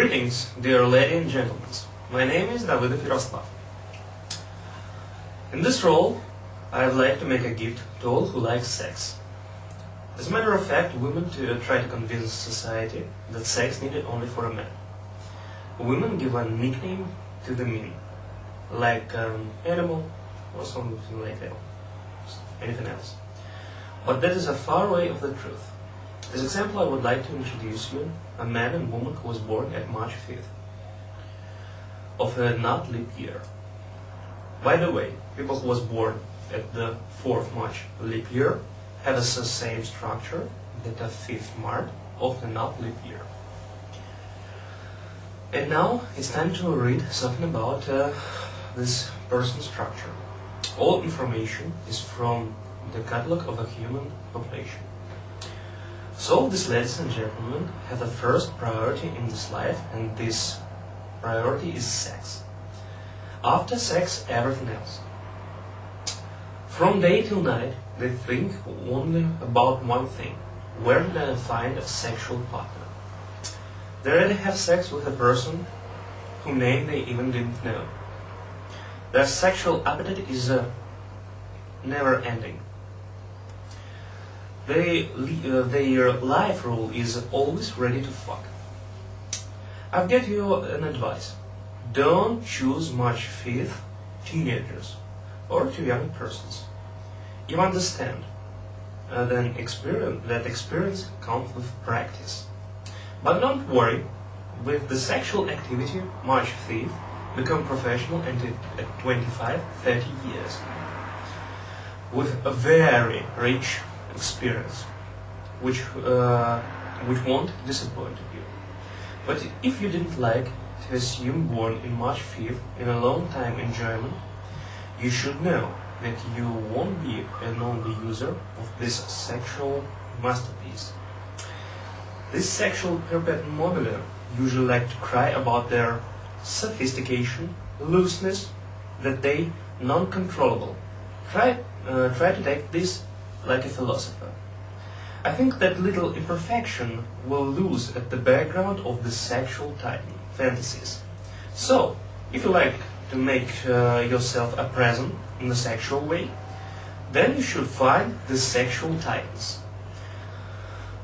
Greetings, dear ladies and gentlemen. My name is Davidov Yaroslav. In this role, I'd like to make a gift to all who like sex. As a matter of fact, women try to convince society that sex needed only for a man. Women give a nickname to the men, like animal or something like that, anything else. But that is a far away of the truth. As example, I would like to introduce you a man and woman who was born at March 5th of a not leap year. By the way, people who was born at the 4th March leap year have the same structure that the 5th March of the not leap year. And now it's time to read something about this person's structure. All information is from the catalog of a human population. So these ladies and gentlemen have the first priority in this life, and this priority is sex. After sex, everything else. From day till night, they think only about one thing: where did I find a sexual partner? They already have sex with a person whose name they even didn't know. Their sexual appetite is never ending. Their life rule is always ready to fuck. I'll give you an advice. Don't choose March 5th teenagers or too young persons. You understand that experience comes with practice. But don't worry, with the sexual activity, March 5th become professional and at 25-30 years with a very rich experience, which won't disappoint you. But if you didn't like to assume born in March 5th in a long time enjoyment, you should know that you won't be an only user of this sexual masterpiece. This sexual perpetuum mobile usually like to cry about their sophistication, looseness, that they non-controllable. Try to take this like a philosopher. I think that little imperfection will lose at the background of the sexual fantasies. So, if you like to make yourself a present in the sexual way, then you should find the sexual titans.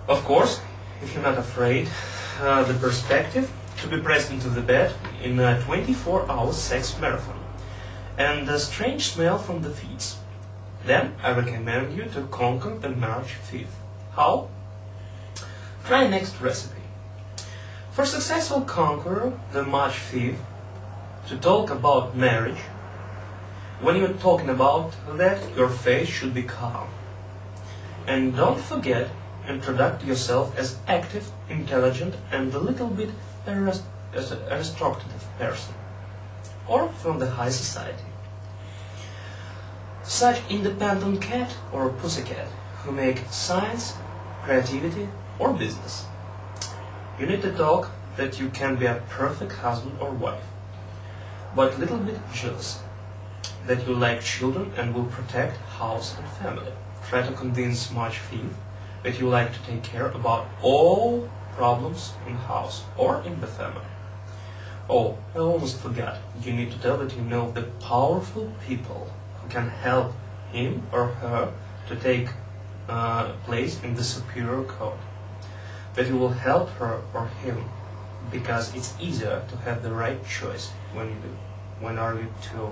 Of course, if you're not afraid, the perspective to be pressed into the bed in a 24-hour sex marathon, and the strange smell from the feet. Then I recommend you to conquer the March 5th. How? Try next recipe. For successful conqueror the March 5th, to talk about marriage, when you're talking about that, your face should be calm. And don't forget, introduce yourself as active, intelligent, and a little bit aristocratic person, or from the high society. Such independent cat or pussycat who make science, creativity, or business. You need to talk that you can be a perfect husband or wife, but a little bit jealous, that you like children and will protect house and family. Try to convince March 5th that you like to take care about all problems in house or in the family. Oh, I almost forgot. You need to tell that you know the powerful people who can help him or her to take place in the superior code. That you will help her or him because it's easier to have the right choice when are you two.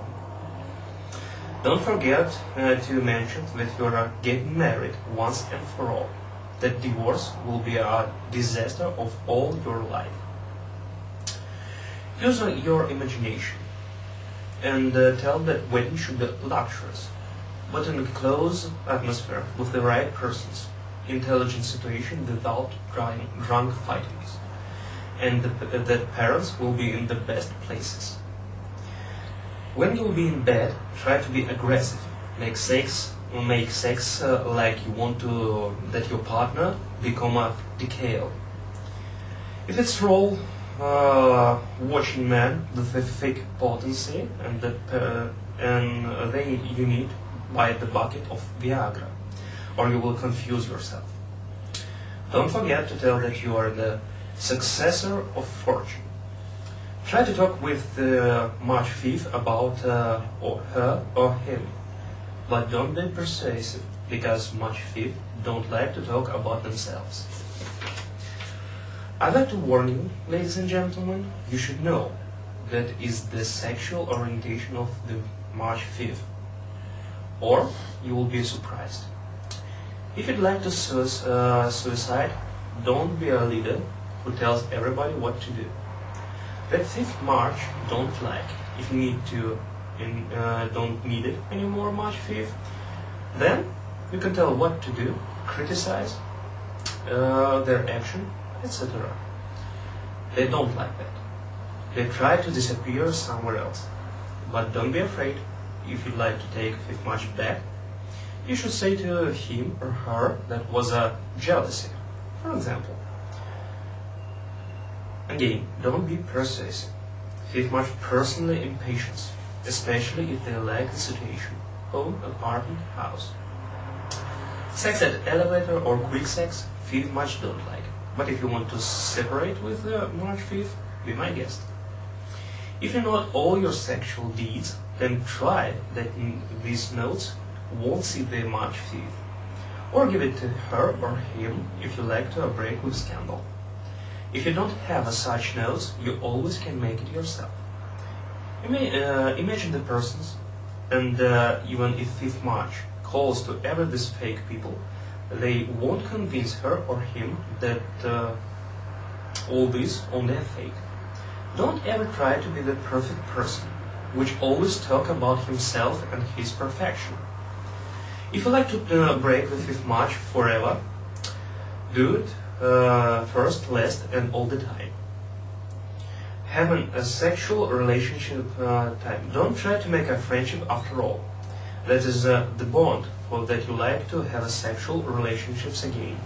Don't forget to mention that you are getting married once and for all. That divorce will be a disaster of all your life. Use your imagination and tell that wedding should be luxurious, but in a close atmosphere with the right persons, intelligent situation without drunk fightings, and that parents will be in the best places. When you'll be in bed, try to be aggressive. Make sex like you want to that your partner become a decal. If it's role watching man with a thick potency and then you need buy the bucket of Viagra, or you will confuse yourself. Don't forget to tell that you are the successor of fortune. Try to talk with March 5th about or her or him, but don't be persuasive, because March 5th don't like to talk about themselves. I'd like to warn you, ladies and gentlemen, you should know that is the sexual orientation of the March 5th, or you will be surprised. If you'd like to suicide, don't be a leader who tells everybody what to do. That 5th March don't like. If you need to don't need it anymore March 5th, then you can tell what to do, criticize their action, etc. They don't like that. They try to disappear somewhere else. But don't be afraid. If you'd like to take 5th March back, you should say to him or her that was a jealousy, for example. Again, don't be persuasive. 5th March personally impatience, especially if they like the situation. Home, apartment, house. Sex at elevator or quick sex, 5th March don't like. But if you want to separate with March 5th, be my guest. If you know all your sexual deeds, then try that these notes won't see the March 5th. Or give it to her or him if you like to break with scandal. If you don't have such notes, you always can make it yourself. Imagine the persons, and even if 5th March calls to ever these fake people, they won't convince her or him that all this only a fake. Don't ever try to be the perfect person, which always talk about himself and his perfection. If you like to break the 5th March forever, do it first, last, and all the time. Having a sexual relationship time. Don't try to make a friendship after all. That is the bond for that you like to have a sexual relationships again.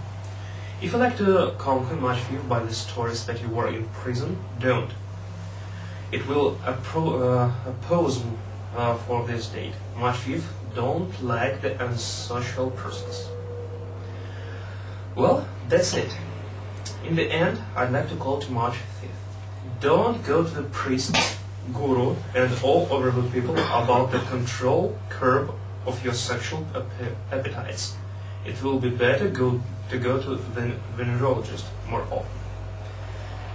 If you like to conquer March 5th by the stories that you were in prison, don't. It will oppose for this date. March 5th don't like the unsocial persons. Well, that's it. In the end, I'd like to call to March 5th. Don't go to the priest, guru, and all other people about the control curb of your sexual appetites. It will be better to go to the venerologist more often.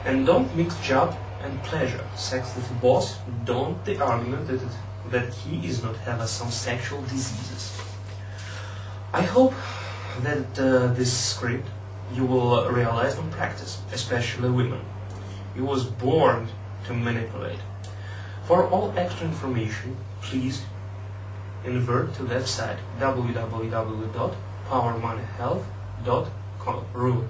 And don't mix job and pleasure. Sex with the boss, don't the argument that he is not have some sexual diseases. I hope that this script you will realize and practice, especially women. You was born to manipulate. For all extra information, please invert to website www.powermoneyhealth.ru.